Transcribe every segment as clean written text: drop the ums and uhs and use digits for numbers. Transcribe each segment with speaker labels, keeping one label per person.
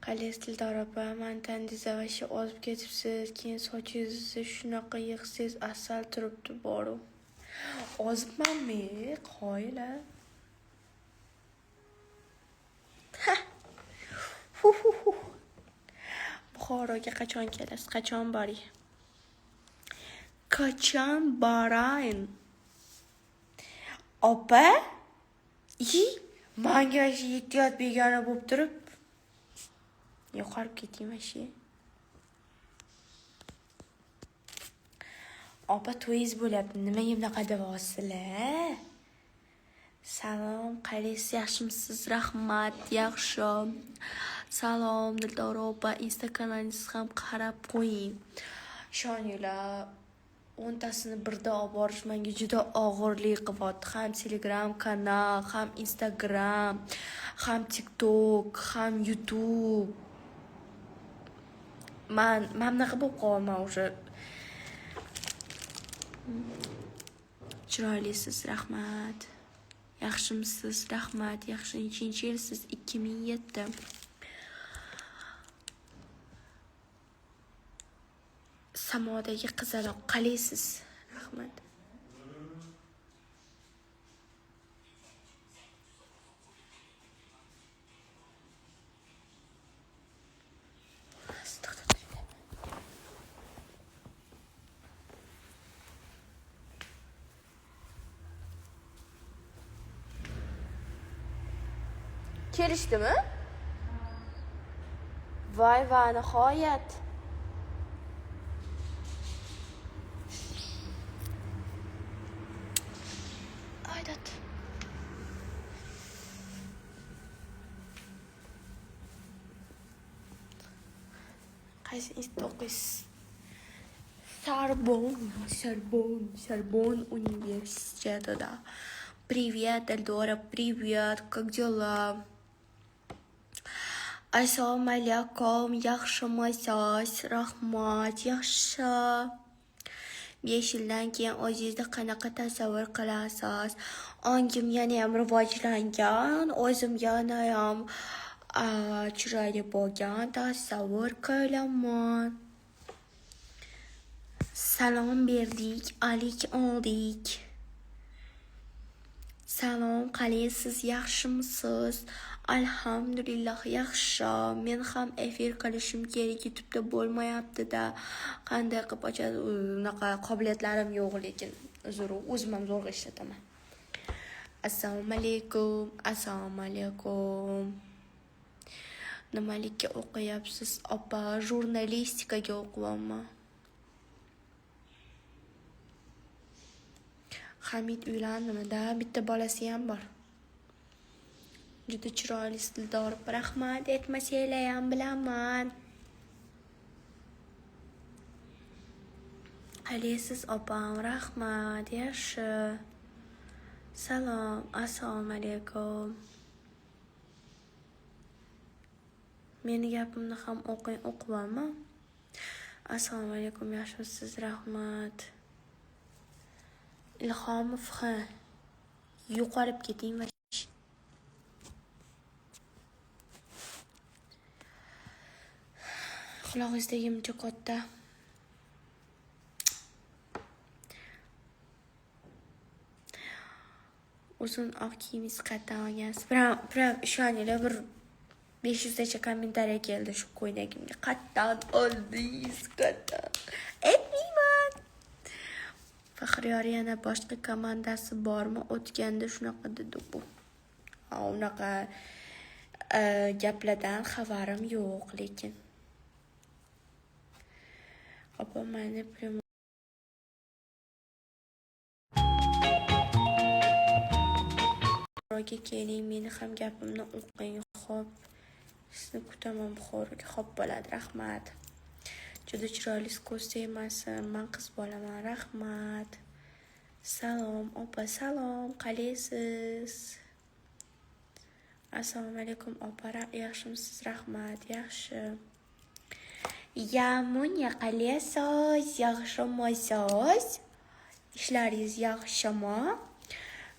Speaker 1: Qalaysiz Dildora opa, mantangizni vashi ozib ketibsiz, keyin sochingizni shunaqa yig'siz asal turibdi boru. Ozibmanmi? Qoyila. Buxoroga qachon kelasiz? Qachon boring? Qachon borayin? Opa? Manga 7 yoz begona bo'lib turib, yo'qolib keting vashi. Opa, to'yingiz bo'lyapti. Nimaga bunaqa deyapsizlar? Salom, qalaysiz? Yaxshimisiz? Rahmat, yaxshi. Salom, Dildora opa, Instagramingizni ham qarab qo'ying. Ishoninglar, 10 tasini birda olib borish menga juda og'irlik qilyapti. Ham Telegram kanal, ham Instagram, ham TikTok, ham YouTube. Men bunaqa bo'lib qolman o'sha. Chiroylisiz, rahmat. Yaxshimisiz? Rahmat. Yaxshi. Nechinchi yilsiz? 2007. Samodagi qizaloq, qalaysiz? Rahmat. Kelishdimi? Voy va nihoyat. Aydat. Qaysi institutda o'qiysiz? Sorbonne университетida. Привет, Дildora, привет. Как дела? Assalomu alaykum. Yaxshimisiz? Rahmat, yaxshi. 5 yildan keyin o'zingizni qanaqa tasavvur qilasiz? Ongim yana ham rivojlangan, o'zim yana ham chiroyli bo'lgan tasavvur qilaman. Salom berdik, alik oldik. Salom, qalaysiz? Yaxshimisiz? Alhamdulillah, yaxshi. Men ham efir qilishim kerak, YouTube'da bo'lmayapti-da. Qanday qilib ochadi? Unaqa qobiliyatlarim yo'q, lekin uzr, o'zim ham zo'rg'a ishlataman. Assalomu alaykum. Assalomu alaykum. Nimalikka o'qiyapsiz? Opa, jurnalistikaga o'qiyapman. Hamid uylandimi-da? Bitta bolasi ham bor. Juda chiroyli Dildora. Rahmat, aytmasanglar ham bilaman. Qalaysiz opam? Rahmat, yaxshi. Salom, assalomu alaykum. Meni gapimni ham o'qiyapman. Assalomu alaykum, yaxshimisiz? Rahmat. Ilhomov, ha. Yo'qolib keting va qulog'ingizdagi muncha katta. Uzun oq kiyimingiz qayerdan olgansiz? Biram ishoninglar, bir 500 tacha kommentariy keldi shu ko'ylagimga. Qayerdan oldingiz? Qayerdan? Aytmayman. Faxriyor yana boshqa komandasi bormi? O'tganda shunaqa dedi bu. Unaqa gaplardan xabarim yo'q, lekin opa meni Buxoroga keling, meni ham gapimni o'qing. Xo'p, sizni kutaman Buxoroga. Xo'p bo'ladi, rahmat. Juda chiroyli ko'z tegmasin. Men qiz bolaman, rahmat. Salom, opa, salom. Qalaysiz? Assalomu alaykum, opa. Yaxshimisiz? Rahmat, yaxshi. Yamunya, qalaysiz? Yaxshimisiz? Ishlaringiz yaxshimi?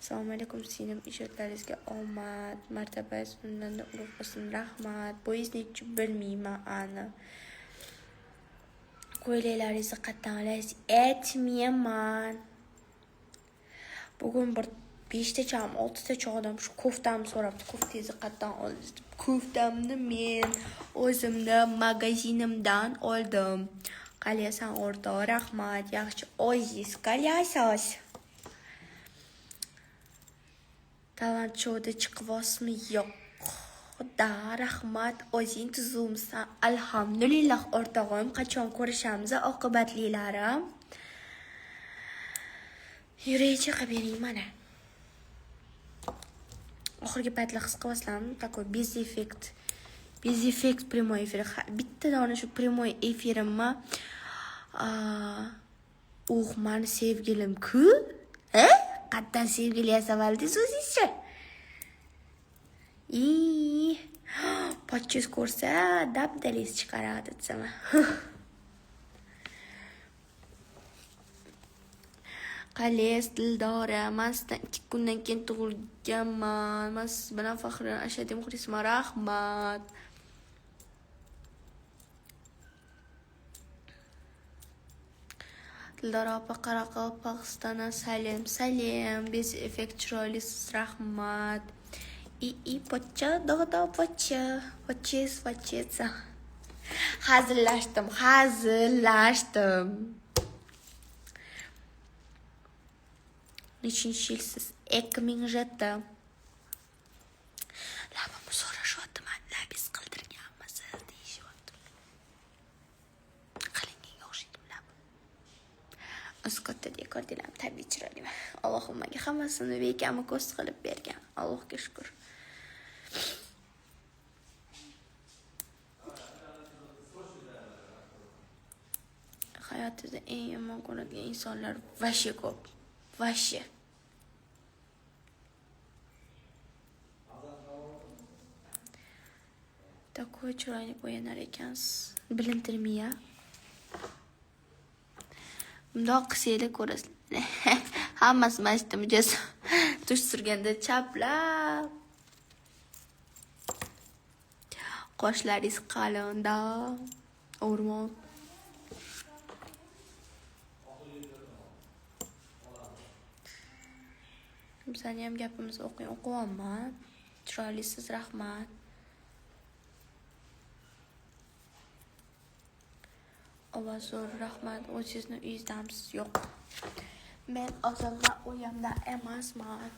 Speaker 1: Assalomu alaykum singlim, ijodlaringizga omad, martabangiz undan ulug' bo'lsin, rahmat. Bo'yingizni bilmayman ani. Ko'ylaklaringizni qatdan olaysiz, aytmayman. Bugun bir 5tacha, 6tacha odam shu koftamni so'rabdi. Koftangizni qatdan oldingiz deb. Koftamni men o'zimni magazinimdan oldim. Qalasan o'rtoq, rahmat. Yaxshi oziz qalaysiz. Talant shouda chiqyapsizmi? Yo'q. Xudo rahmat, o'zing tuzumsan. Alhamdulillah o'rtog'im, qachon ko'rishamiz oqibatlilarim. Yuraychi qilib bering mana. Oxirgi paytlar his qilyapsizlarmi? Такой без effekt прямой эфир. Bitta dona shu прямой efirimma mani sevgilim-ku. Qatdan sevgili yasavaldingiz o'zingizcha. Pochchingiz ko'rsa, dabdalingiz chiqaradi desam. Qalaysiz Dildora, men sizdan 2 kundan keyin tug'ilganman. Men siz bilan faxrlanib ashaddiy muxlisman, rahmat. Dildora opa Qoraqalpog'istondan salam. Bez effekt chiroylisiz, rahmat. Pochcha, do'g'da pochcha. Pochcha. Hazillashdim. Nechinchi yilsiz? 2007. Labimni so'rashyapti, labingiz qildirganmisiz deyishyapti. Qilingan o'xshaydi labim. O'zi katta dekordilam, tabiiy chiroyliman. Allohimga hammasini bekamni ko'z qilib bergan. Allohga shukr. Hayotda eng yomon ko'radigan insonlar vashe ko'p. Vashe. Такой chiroyli bo'yanar ekansiz. Bilintirmiya. Bundoq qilsanglar ko'rasizlar. Hammasi mashta mujassam. Tush surganda chaplab. Qoshlaringiz qalanda. O'rmon. Bizani ham gapimizni o'qiyapman. Chiroylisiz, rahmat. Ovozor, rahmat. O'zingizni uyingizdanmisiz? Yo'q. Men o'zimni uyimda emasman.